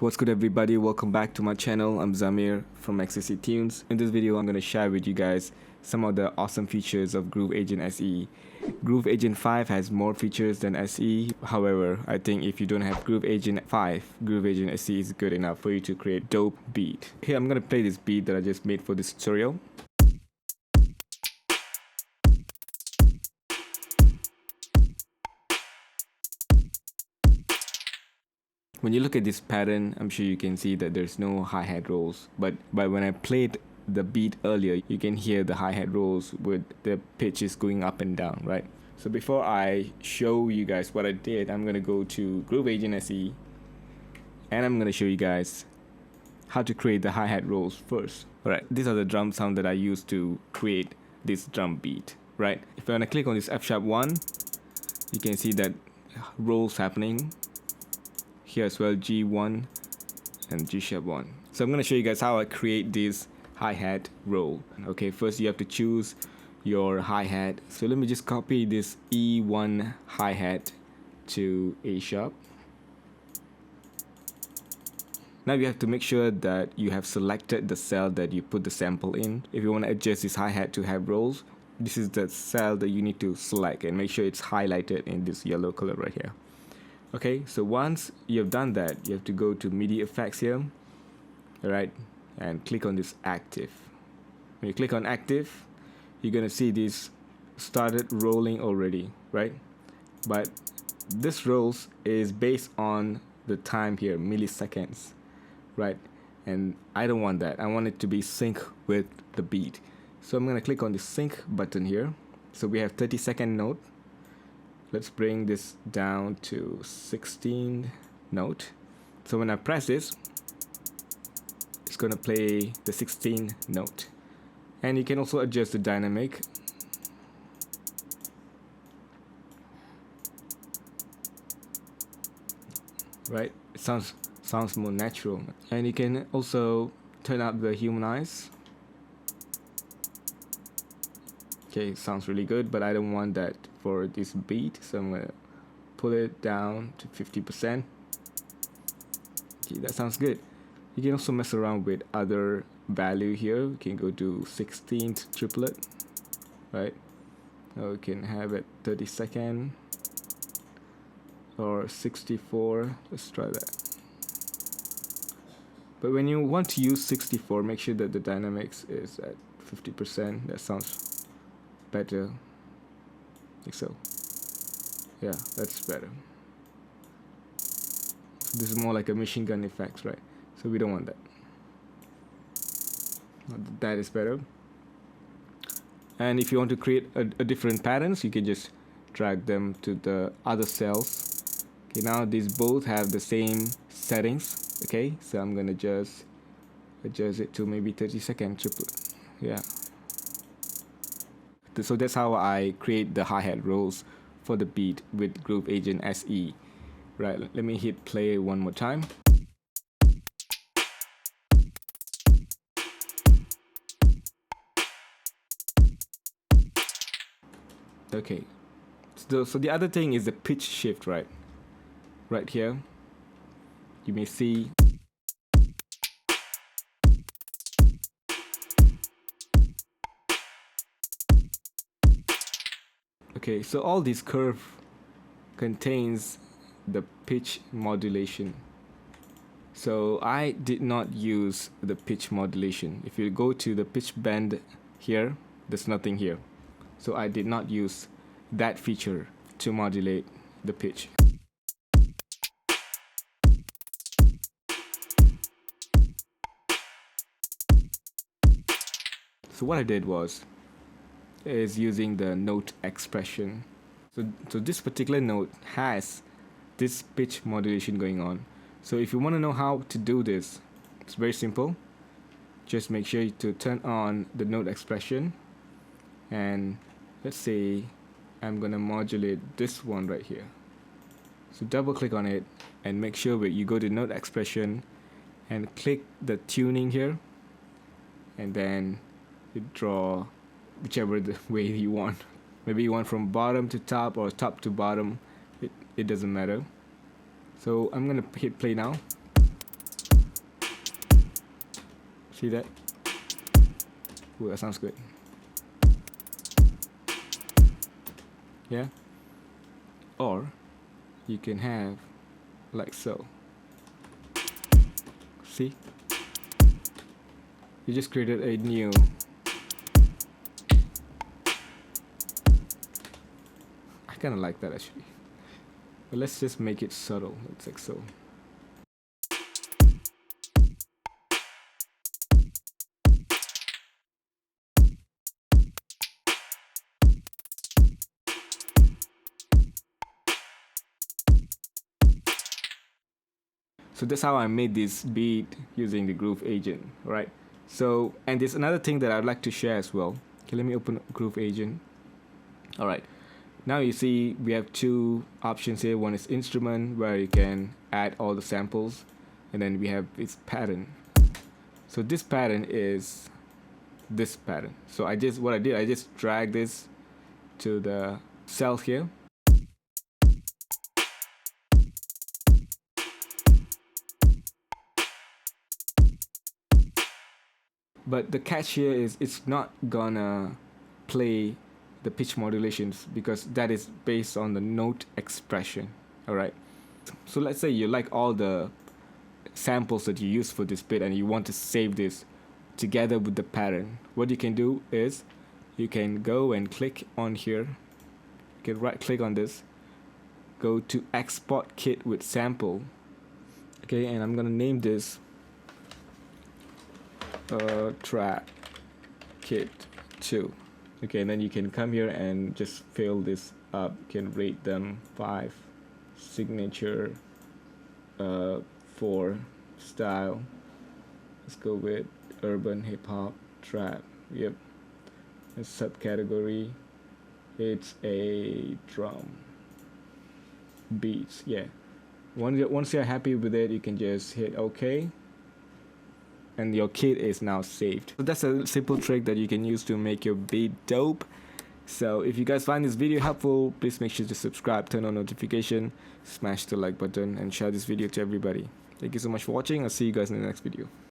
What's good everybody, welcome back to my channel. I'm Zamir from XSC Tunes. In this video I'm going to share with you guys some of the awesome features of Groove Agent SE. Groove Agent 5 has more features than SE. However, I think if you don't have Groove Agent 5, Groove Agent SE is good enough for you to create dope beat. Here I'm going to play this beat that I just made for this tutorial. When you look at this pattern, I'm sure you can see that there's no hi-hat rolls, but when I played the beat earlier, you can hear the hi-hat rolls with the pitches going up and down, right? So before I show you guys what I did, I'm gonna go to Groove Agent SE and I'm gonna show you guys how to create the hi-hat rolls first. Alright, these are the drum sound that I used to create this drum beat, right? If I wanna click on this F#1, you can see that rolls happening. Here as well, G1 and G#1. So I'm going to show you guys how I create this hi-hat roll. Okay, first you have to choose your hi-hat. So let me just copy this E1 hi-hat to A sharp. Now you have to make sure that you have selected the cell that you put the sample in. If you want to adjust this hi-hat to have rolls, this is the cell that you need to select and make sure it's highlighted in this yellow color right here. Okay, so once you've done that, you have to go to MIDI effects here, alright, and click on this active. When you click on active, you're gonna see this started rolling already, right? But this rolls is based on the time here, milliseconds, right? And I don't want that. I want it to be sync with the beat. So I'm gonna click on the sync button here. So we have 30-second note. Let's bring this down to 16 note. So when I press this, it's gonna play the 16 note. And you can also adjust the dynamic. Right? It sounds more natural. And you can also turn up the humanize. Okay, sounds really good, but I don't want that for this beat, so I'm gonna pull it down to 50%. Okay, that sounds good. You can also mess around with other value here. You can go to 16th triplet, right? Or you can have it 30-second or 64. Let's try that. But when you want to use 64, make sure that the dynamics is at 50%. That sounds better, like so. Yeah, that's better. So this is more like a machine gun effects, right? So we don't want that. That is better. And if you want to create a different patterns, you can just drag them to the other cells. Okay, now these both have the same settings. Okay, so I'm gonna just adjust it to maybe 30-second triplet. Yeah. So that's how I create the hi-hat rolls for the beat with Groove Agent SE. Right, let me hit play one more time. Okay, so the other thing is the pitch shift, right? Right here, you may see. Okay, so all this curve contains the pitch modulation. So I did not use the pitch modulation. If you go to the pitch bend here, there's nothing here. So I did not use that feature to modulate the pitch. So what I did is using the note expression. So this particular note has this pitch modulation going on. So if you want to know how to do this, it's very simple. Just make sure to turn on the note expression, and let's say I'm gonna modulate this one right here. So double click on it and make sure that you go to note expression and click the tuning here, and then you draw whichever the way you want. Maybe you want from bottom to top or top to bottom. It doesn't matter. So I'm gonna hit play now. See that? Ooh, that sounds good. Yeah. Or you can have like so. See? You just created a new I kinda like that actually. But let's just make it subtle. It's like so. So that's how I made this beat using the Groove Agent, right? So, and there's another thing that I'd like to share as well. Okay, let me open Groove Agent. All right. Now you see we have two options here. One is instrument, where you can add all the samples, and then we have its pattern. So this pattern is this pattern. So I just drag this to the cell here. But the catch here is it's not gonna play the pitch modulations because that is based on the note expression. Alright. So let's say you like all the samples that you use for this bit and you want to save this together with the pattern. What you can do is you can go and click on here. You can right click on this. Go to export kit with sample. Okay, and I'm gonna name this track kit 2. Okay, and then you can come here and just fill this up. You can rate them 5, signature 4, style, let's go with urban hip hop trap. Yep. A subcategory, it's a drum beats. Yeah, once you're happy with it, you can just hit OK, and your kit is now saved. So that's a simple trick that you can use to make your beat dope. So if you guys find this video helpful, please make sure to subscribe, turn on notification, smash the like button, and share this video to everybody. Thank you so much for watching. I'll see you guys in the next video.